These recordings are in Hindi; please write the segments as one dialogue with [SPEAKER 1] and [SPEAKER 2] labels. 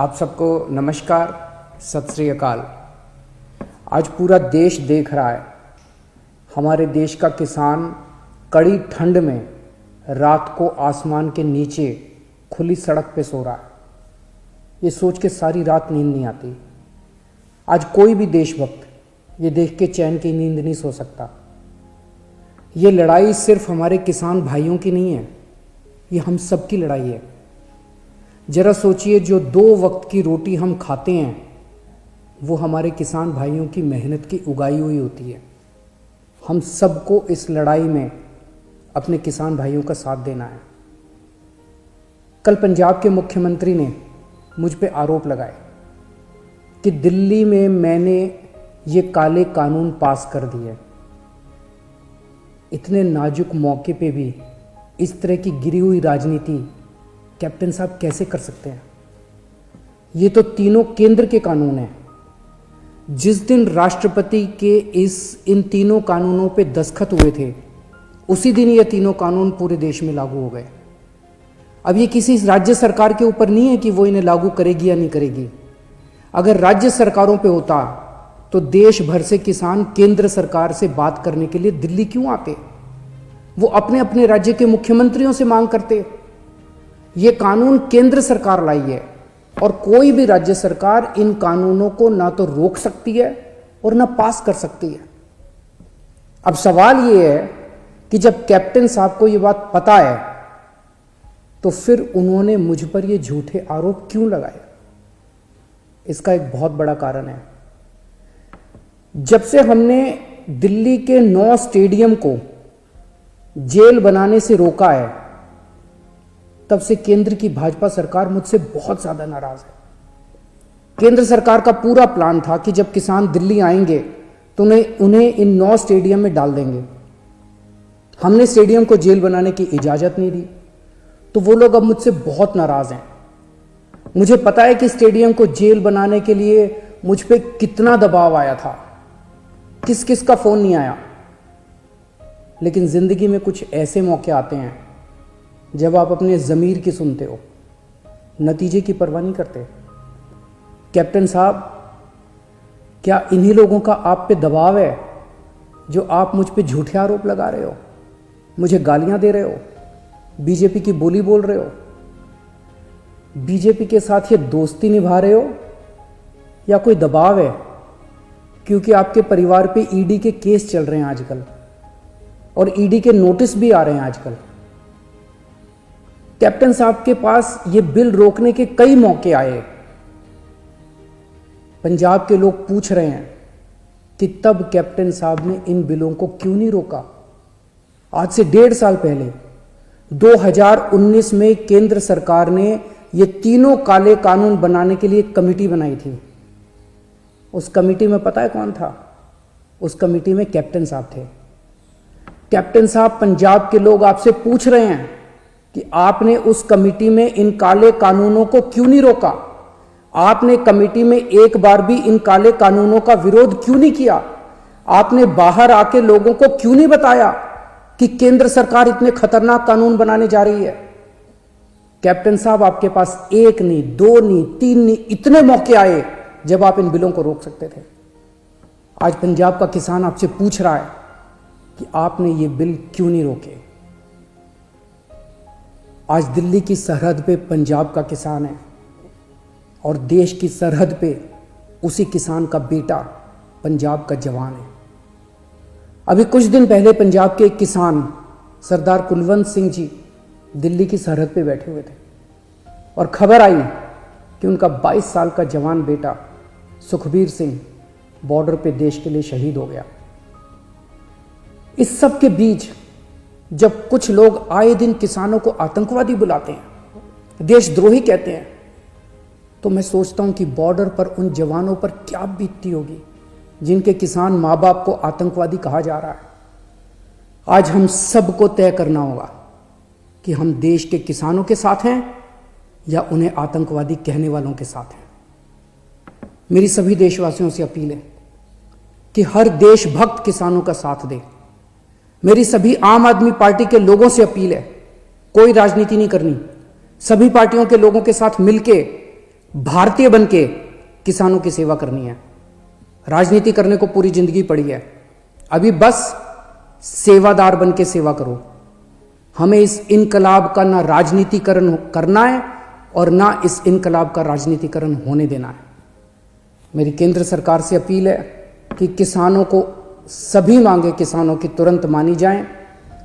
[SPEAKER 1] आप सबको नमस्कार, सत श्री अकाल। आज पूरा देश देख रहा है, हमारे देश का किसान कड़ी ठंड में रात को आसमान के नीचे खुली सड़क पे सो रहा है। ये सोच के सारी रात नींद नहीं आती। आज कोई भी देशभक्त ये देख के चैन की नींद नहीं सो सकता। ये लड़ाई सिर्फ हमारे किसान भाइयों की नहीं है, ये हम सब की लड़ाई है। जरा सोचिए, जो 2 वक्त की रोटी हम खाते हैं वो हमारे किसान भाइयों की मेहनत की उगाई हुई होती है। हम सबको इस लड़ाई में अपने किसान भाइयों का साथ देना है। कल पंजाब के मुख्यमंत्री ने मुझ पे आरोप लगाए कि दिल्ली में मैंने ये काले कानून पास कर दिए। इतने नाजुक मौके पे भी इस तरह की गिरी हुई राजनीति कैप्टन साहब कैसे कर सकते हैं? ये तो तीनों केंद्र के कानून हैं। जिस दिन राष्ट्रपति के इन तीनों कानूनों पे दस्तखत हुए थे, उसी दिन ये तीनों कानून पूरे देश में लागू हो गए। अब ये किसी राज्य सरकार के ऊपर नहीं है कि वो इन्हें लागू करेगी या नहीं करेगी। अगर राज्य सरकारों पे होता तो देश भर से किसान केंद्र सरकार से बात करने के लिए दिल्ली क्यों आते? वो अपने अपने राज्य के मुख्यमंत्रियों से मांग करते। ये कानून केंद्र सरकार लाई है और कोई भी राज्य सरकार इन कानूनों को ना तो रोक सकती है और ना पास कर सकती है। अब सवाल ये है कि जब कैप्टन साहब को ये बात पता है तो फिर उन्होंने मुझ पर ये झूठे आरोप क्यों लगाए? इसका एक बहुत बड़ा कारण है। जब से हमने दिल्ली के 9 स्टेडियम को जेल बनाने से रोका है, तब से केंद्र की भाजपा सरकार मुझसे बहुत ज्यादा नाराज है। केंद्र सरकार का पूरा प्लान था कि जब किसान दिल्ली आएंगे तो उन्हें इन 9 स्टेडियम में डाल देंगे। हमने स्टेडियम को जेल बनाने की इजाजत नहीं दी, तो वो लोग अब मुझसे बहुत नाराज हैं। मुझे पता है कि स्टेडियम को जेल बनाने के लिए मुझ पे कितना दबाव आया था, किस किस का फोन नहीं आया। लेकिन जिंदगी में कुछ ऐसे मौके आते हैं जब आप अपने ज़मीर की सुनते हो, नतीजे की परवाह नहीं करते। कैप्टन साहब, क्या इन्हीं लोगों का आप पे दबाव है जो आप मुझ पे झूठे आरोप लगा रहे हो, मुझे गालियां दे रहे हो, बीजेपी की बोली बोल रहे हो, बीजेपी के साथ ये दोस्ती निभा रहे हो, या कोई दबाव है क्योंकि आपके परिवार पे ईडी के केस चल रहे हैं आजकल और ईडी के नोटिस भी आ रहे हैं आजकल? कैप्टन साहब के पास ये बिल रोकने के कई मौके आए। पंजाब के लोग पूछ रहे हैं कि तब कैप्टन साहब ने इन बिलों को क्यों नहीं रोका? आज से 1.5 साल पहले 2019 में केंद्र सरकार ने ये तीनों काले कानून बनाने के लिए एक कमेटी बनाई थी। उस कमेटी में पता है कौन था? उस कमेटी में कैप्टन साहब थे। कैप्टन साहब, पंजाब के लोग आपसे पूछ रहे हैं कि आपने उस कमेटी में इन काले कानूनों को क्यों नहीं रोका? आपने कमेटी में एक बार भी इन काले कानूनों का विरोध क्यों नहीं किया? आपने बाहर आके लोगों को क्यों नहीं बताया कि केंद्र सरकार इतने खतरनाक कानून बनाने जा रही है? कैप्टन साहब, आपके पास 1 नहीं, 2 नहीं, 3 नहीं, इतने मौके आए जब आप इन बिलों को रोक सकते थे। आज पंजाब का किसान आपसे पूछ रहा है कि आपने ये बिल क्यों नहीं रोके। आज दिल्ली की सरहद पे पंजाब का किसान है और देश की सरहद पे उसी किसान का बेटा पंजाब का जवान है। अभी कुछ दिन पहले पंजाब के एक किसान सरदार कुलवंत सिंह जी दिल्ली की सरहद पे बैठे हुए थे और खबर आई कि उनका 22 साल का जवान बेटा सुखबीर सिंह बॉर्डर पे देश के लिए शहीद हो गया। इस सब के बीच जब कुछ लोग आए दिन किसानों को आतंकवादी बुलाते हैं, देशद्रोही कहते हैं, तो मैं सोचता हूं कि बॉर्डर पर उन जवानों पर क्या बीतती होगी जिनके किसान माँ बाप को आतंकवादी कहा जा रहा है। आज हम सबको तय करना होगा कि हम देश के किसानों के साथ हैं या उन्हें आतंकवादी कहने वालों के साथ हैं। मेरी सभी देशवासियों से अपील है कि हर देशभक्त किसानों का साथ दे। मेरी सभी आम आदमी पार्टी के लोगों से अपील है, कोई राजनीति नहीं करनी, सभी पार्टियों के लोगों के साथ मिलके भारतीय बन के किसानों की सेवा करनी है। राजनीति करने को पूरी जिंदगी पड़ी है, अभी बस सेवादार बन के सेवा करो। हमें इस इनकलाब का ना राजनीतिकरण करना है और ना इस इनकलाब का राजनीतिकरण होने देना है। मेरी केंद्र सरकार से अपील है कि किसानों को सभी मांगे किसानों की तुरंत मानी जाएं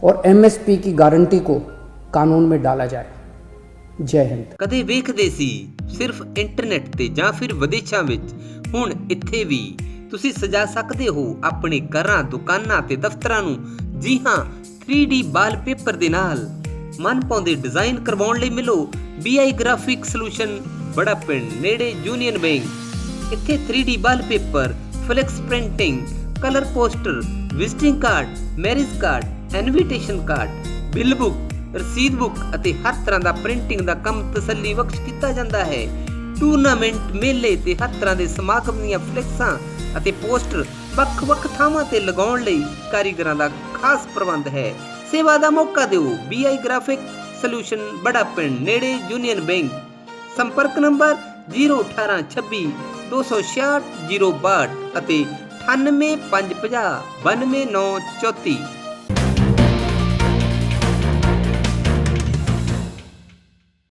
[SPEAKER 1] और एमएसपी की गारंटी को कानून में डाला जाए। जय हिंद।
[SPEAKER 2] ਕਦੇ ਵੇਖਦੇ ਸੀ ਸਿਰਫ ਇੰਟਰਨੈਟ ਤੇ ਜਾਂ ਫਿਰ ਵਿਦੇਸ਼ਾਂ ਵਿੱਚ, ਹੁਣ ਇੱਥੇ ਵੀ ਤੁਸੀਂ ਸਜਾ ਸਕਦੇ ਹੋ ਆਪਣੇ ਘਰਾਂ, ਦੁਕਾਨਾਂ ਤੇ ਦਫ਼ਤਰਾਂ ਨੂੰ। ਜੀ ਹਾਂ, 3D ਵਾਲਪੇਪਰ ਦੇ ਨਾਲ ਮਨਪਾਉਂਦੇ ਡਿਜ਼ਾਈਨ ਕਰਵਾਉਣ ਲਈ ਮਿਲੋ BI ਗ੍ਰਾਫਿਕ ਸੋਲੂਸ਼ਨ, ਬੜਾ ਪਿੰਡ ਨੇੜੇ ਯੂਨੀਅਨ ਬੈਂਕ। ਇੱਥੇ 3D wallpaper, flex printing, colour poster, visiting card, marriage card, invitation card, bill book, ਰਸੀਦ ਬੁੱਕ ਅਤੇ ਹਰ ਤਰ੍ਹਾਂ ਦਾ ਪ੍ਰਿੰਟਿੰਗ ਦਾ ਕੰਮ ਤਸੱਲੀ ਬਖਸ਼ ਕੀਤਾ ਜਾਂਦਾ ਹੈ। ਟੂਰਨਾਮੈਂਟ, ਮੇਲੇ ਤੇ ਹਰ ਤਰ੍ਹਾਂ ਦੇ ਸਮਾਗਮ ਦੀਆਂ ਫਲੈਕਸਾਂ ਅਤੇ ਪੋਸਟਰ ਵੱਖ-ਵੱਖ ਥਾਵਾਂ ਤੇ ਲਗਾਉਣ ਲਈ ਕਾਰੀਗਰਾਂ ਦਾ ਖਾਸ ਪ੍ਰਬੰਧ ਹੈ। ਸੇਵਾ ਦਾ ਮੌਕਾ ਦਿਓ। BI ਗ੍ਰਾਫਿਕ ਸੋਲੂਸ਼ਨ, ਬੜਾ ਪਿੰਡ ਨੇੜੇ ਯੂਨੀਅਨ ਬੈਂਕ। ਸੰਪਰਕ ਨੰਬਰ 018 26 266 062 ਅਤੇ 98 550 92 9 34।